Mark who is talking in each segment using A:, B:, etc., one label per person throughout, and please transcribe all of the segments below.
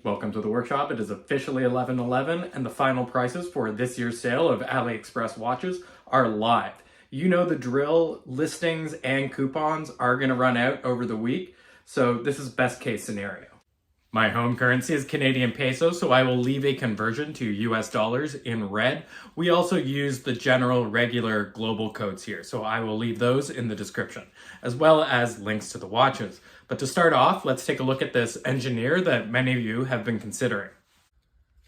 A: Welcome to the workshop. It is officially 11/11 and the final prices for this year's sale of AliExpress watches are live. You know the drill, listings and coupons are going to run out over the week, so this is best case scenario. My home currency is Canadian peso, so I will leave a conversion to US dollars in red. We also use the general regular global codes here, so I will leave those in the description, as well as links to the watches. But to start off, let's take a look at this Engineer that many of you have been considering.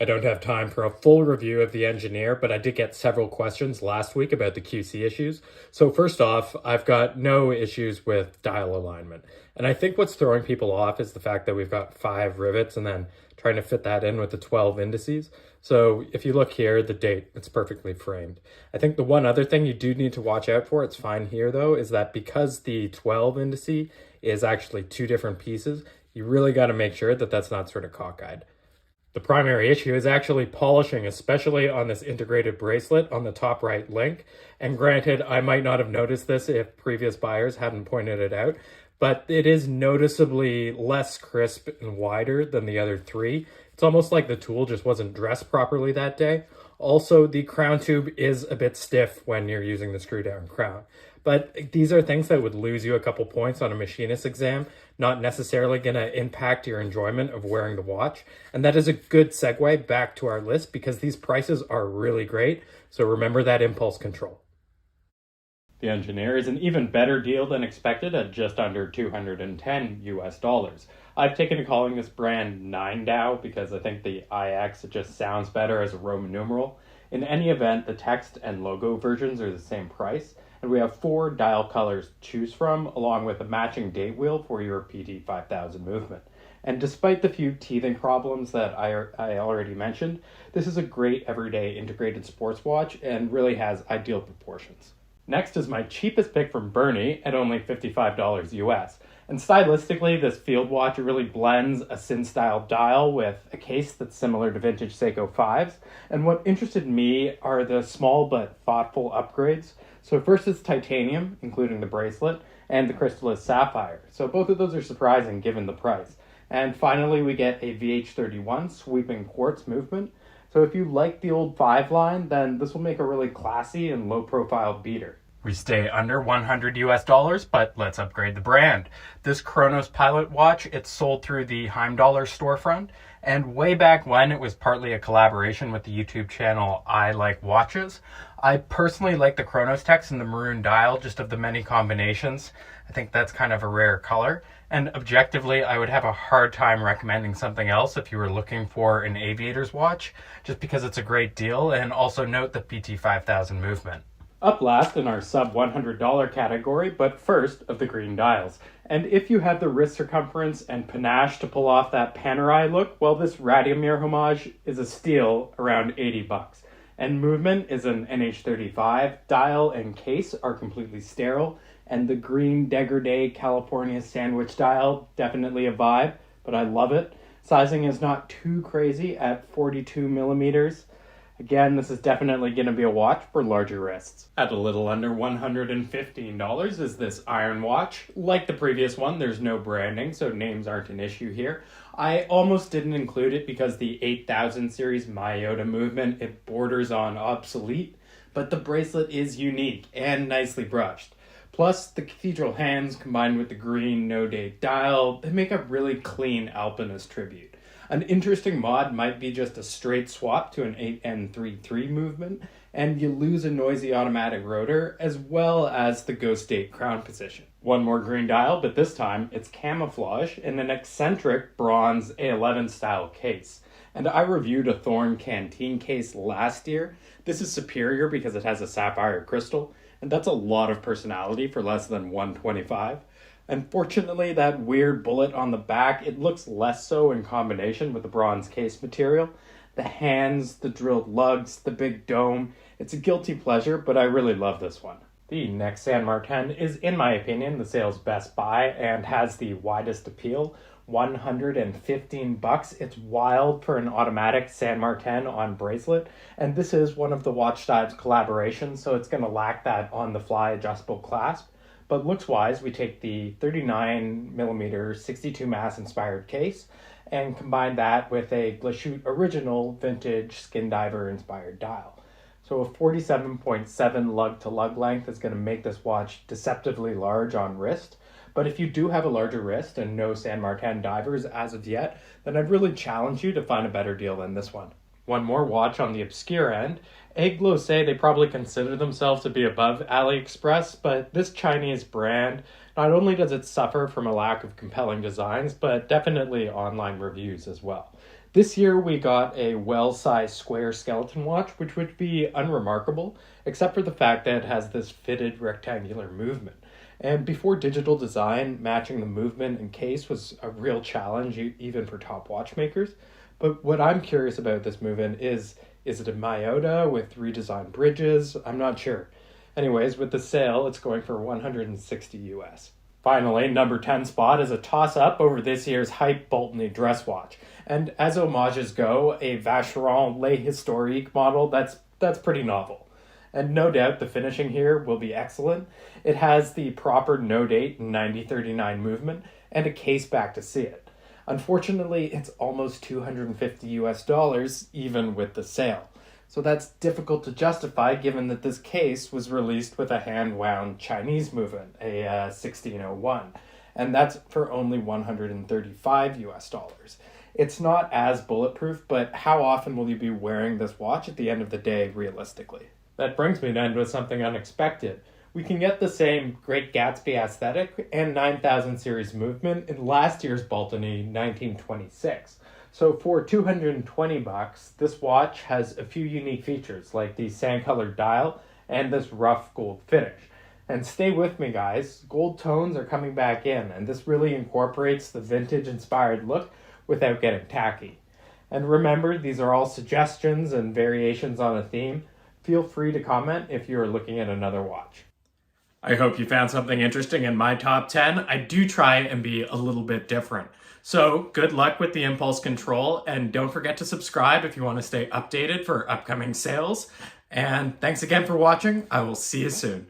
A: I don't have time for a full review of the Engineer, but I did get several questions last week about the QC issues. So first off, I've got no issues with dial alignment. And I think what's throwing people off is the fact that we've got 5 rivets and then trying to fit that in with the 12 indices. So if you look here, the date, it's perfectly framed. I think the one other thing you do need to watch out for, it's fine here though, is that because the 12 indice is actually 2 different pieces, you really got to make sure that that's not sort of cockeyed. The primary issue is actually polishing, especially on this integrated bracelet on the top right link. And granted, I might not have noticed this if previous buyers hadn't pointed it out, but it is noticeably less crisp and wider than the other 3. It's almost like the tool just wasn't dressed properly that day. Also, the crown tube is a bit stiff when you're using the screw down crown. But these are things that would lose you a couple points on a machinist exam, not necessarily going to impact your enjoyment of wearing the watch. And that is a good segue back to our list because these prices are really great. So remember that impulse control. The Engineer is an even better deal than expected at just under 210 US dollars. I've taken to calling this brand IXDAO because I think the IX, it just sounds better as a Roman numeral. In any event, the text and logo versions are the same price. And we have 4 dial colors to choose from, along with a matching date wheel for your PT5000 movement. And despite the few teething problems that I already mentioned, this is a great everyday integrated sports watch and really has ideal proportions. Next is my cheapest pick from Berny at only $55 US. And stylistically, this field watch really blends a Sin-style dial with a case that's similar to vintage Seiko 5s. And what interested me are the small but thoughtful upgrades. So first is titanium, including the bracelet, and the crystal is sapphire. So both of those are surprising given the price. And finally, we get a VH31 sweeping quartz movement. So if you like the old 5 line, then this will make a really classy and low-profile beater. We stay under 100 US dollars, but let's upgrade the brand. This Chronos Pilot watch, it's sold through the Heimdallr storefront, and way back when it was partly a collaboration with the YouTube channel I Like Watches. I personally like the Chronos text and the maroon dial, just of the many combinations. I think that's kind of a rare color, and objectively I would have a hard time recommending something else if you were looking for an aviator's watch, just because it's a great deal, and also note the PT5000 movement. Up last in our sub $100 category, but first of the green dials. And if you have the wrist circumference and panache to pull off that Panerai look, well, this Radomir homage is a steal around 80 bucks. And movement is an NH35. Dial and case are completely sterile. And the green degradé California sandwich dial, definitely a vibe, but I love it. Sizing is not too crazy at 42 millimeters. Again, this is definitely going to be a watch for larger wrists. At a little under $115 is this Ironwatch. Like the previous one, there's no branding, so names aren't an issue here. I almost didn't include it because the 8000 series Myota movement, it borders on obsolete, but the bracelet is unique and nicely brushed. Plus, the cathedral hands combined with the green no-date dial, they make a really clean alpinist tribute. An interesting mod might be just a straight swap to an 8N33 movement, and you lose a noisy automatic rotor, as well as the ghost date crown position. One more green dial, but this time it's camouflage in an eccentric bronze A11 style case. And I reviewed a Thorn Canteen case last year. This is superior because it has a sapphire crystal, and that's a lot of personality for less than $125. Unfortunately, that weird bullet on the back, it looks less so in combination with the bronze case material. The hands, the drilled lugs, the big dome, it's a guilty pleasure, but I really love this one. The next San Martin is, in my opinion, the sale's best buy and has the widest appeal. 115 bucks. It's wild for an automatic San Martin on bracelet, and this is one of the WatchDives collaborations, so it's going to lack that on-the-fly adjustable clasp. But looks-wise, we take the 39mm 62 mass inspired case, and combine that with a Glashute original vintage skin diver inspired dial. So a 47.7 lug to lug length is going to make this watch deceptively large on wrist. But if you do have a larger wrist and no San Martin divers as of yet, then I'd really challenge you to find a better deal than this one. One more watch on the obscure end. Agelocer say they probably consider themselves to be above AliExpress, but this Chinese brand, not only does it suffer from a lack of compelling designs, but definitely online reviews as well. This year we got a well-sized square skeleton watch, which would be unremarkable, except for the fact that it has this fitted rectangular movement. And before digital design, matching the movement and case was a real challenge even for top watchmakers. But what I'm curious about this movement is it a Miyota with redesigned bridges? I'm not sure. Anyways, with the sale, it's going for $160 US. Finally, number 10 spot is a toss-up over this year's hype Baltany dress watch. And as homages go, a Vacheron Le Historique model that's pretty novel. And no doubt the finishing here will be excellent. It has the proper no date 9039 movement and a case back to see it. Unfortunately, it's almost $250 US even with the sale. So that's difficult to justify given that this case was released with a hand-wound Chinese movement, a 1601, and that's for only $135 US. It's not as bulletproof, but how often will you be wearing this watch at the end of the day realistically? That brings me to end with something unexpected. We can get the same Great Gatsby aesthetic and 9000 series movement in last year's Baltany 1926. So for $220, this watch has a few unique features like the sand-colored dial and this rough gold finish. And stay with me, guys. Gold tones are coming back in, and this really incorporates the vintage-inspired look without getting tacky. And remember, these are all suggestions and variations on a theme. Feel free to comment if you're looking at another watch. I hope you found something interesting in my top 10. I do try and be a little bit different. So good luck with the impulse control, and don't forget to subscribe if you want to stay updated for upcoming sales. And thanks again for watching. I will see you soon.